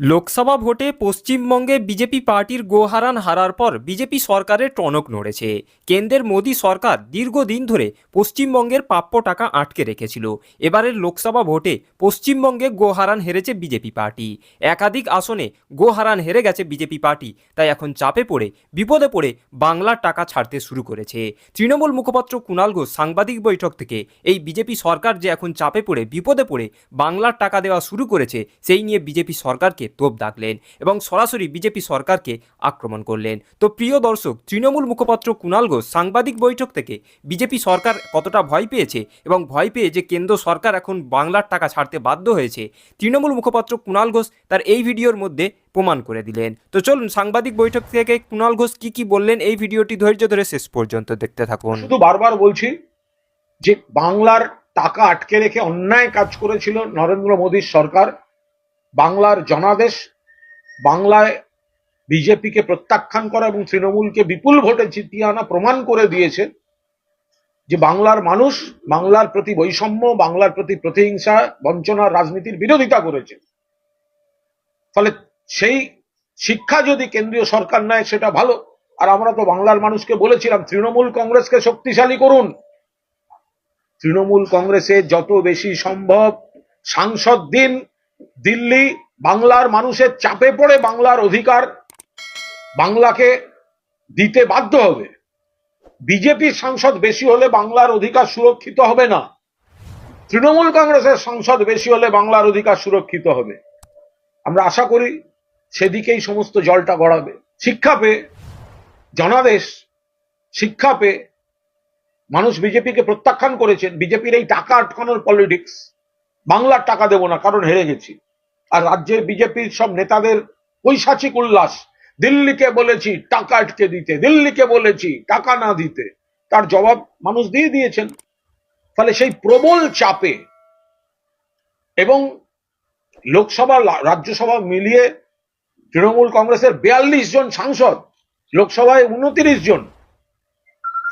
লোকসভা ভোটে পশ্চিমবঙ্গে বিজেপি পার্টির হারার পর বিজেপি সরকারের টনক নড়েছে। কেন্দ্রের মোদী সরকার দীর্ঘদিন ধরে পশ্চিমবঙ্গের প্রাপ্য টাকা আটকে রেখেছিল। এবারের লোকসভা ভোটে পশ্চিমবঙ্গে গোহারান হেরেছে বিজেপি পার্টি। একাধিক আসনে গোহারান হেরে গেছে বিজেপি পার্টি, তাই এখন চাপে পড়ে বিপদে পড়ে বাংলার টাকা ছাড়তে শুরু করেছে। তৃণমূল মুখপাত্র কুণাল ঘোষ সাংবাদিক বৈঠক থেকে এই বিজেপি সরকার যে এখন চাপে পড়ে বিপদে পড়ে বাংলার টাকা দেওয়া শুরু করেছে সেই নিয়ে বিজেপি সরকারকে তোপ দাগলেন এবং সরাসরি বিজেপি সরকারকে আক্রমণ করলেন। তো প্রিয় দর্শক, তৃণমূল মুখপাত্র কুণাল ঘোষ সাংবাদিক বৈঠক থেকে বিজেপি সরকার কতটা ভয় পেয়েছে এবং ভয় পেয়ে যে কেন্দ্র সরকার এখন বাংলার টাকা ছাড়তে বাধ্য হয়েছে, তৃণমূল মুখপাত্র কুণাল ঘোষ তার এই ভিডিওর মধ্যে প্রমাণ করে দিলেন। তো চলুন সাংবাদিক বৈঠক থেকে কুণাল ঘোষ কি বললেন এই ভিডিওটি ধৈর্য ধরে শেষ পর্যন্ত দেখতে থাকুন। শুধু বারবার বলছি যে বাংলার টাকা আটকে রেখে অন্যায় কাজ করেছিল নরেন্দ্র মোদীর সরকার। বাংলার জনাদেশ, বাংলায় বিজেপিকে প্রত্যাখ্যান করা এবং তৃণমূলকে বিপুল ভোটে জিতিয়ে আনা প্রমাণ করে দিয়েছে যে বাংলার মানুষ বাংলার প্রতি বৈষম্য, বাংলার প্রতি প্রতিহিংসা, বঞ্চনার রাজনীতির বিরোধিতা করেছে। ফলে সেই শিক্ষা যদি কেন্দ্রীয় সরকার নেয় সেটা ভালো। আর আমরা তো বাংলার মানুষকে বলেছিলাম তৃণমূল কংগ্রেসকে শক্তিশালী করুন, তৃণমূল কংগ্রেসে যত বেশি সম্ভব সাংসদ দিন। দিল্লি বাংলার মানুষের চাপে পড়ে বাংলার অধিকার বাংলাকে দিতে বাধ্য হবে। বিজেপির সাংসদ বেশি হলে বাংলার অধিকার সুরক্ষিত হবে না, তৃণমূল কংগ্রেসের সাংসদ বেশি হলে বাংলার অধিকার সুরক্ষিত হবে। আমরা আশা করি সেদিকেই সমস্ত জলটা গড়াবে। শিক্ষা পেয়ে জনাদেশ, শিক্ষা পেয়ে মানুষ বিজেপিকে প্রত্যাখ্যান করেছেন। বিজেপির এই টাকা আটকানোর পলিটিক্স, বাংলার টাকা দেব না কারণ হেরে গেছি, আর রাজ্যের বিজেপির সব নেতাদের পৈশাচিক উল্লাস, দিল্লিকে বলেছি টাকা আটকে দিতে, দিল্লিকে বলেছি টাকা না দিতে, তার জবাব মানুষ দিয়ে দিয়েছেন। ফলে সেই প্রবল চাপে এবং লোকসভা রাজ্যসভা মিলিয়ে তৃণমূল কংগ্রেসের 42 জন সাংসদ, লোকসভায় 29 জন,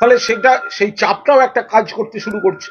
ফলে সেই চাপটাও একটা কাজ করতে শুরু করছে।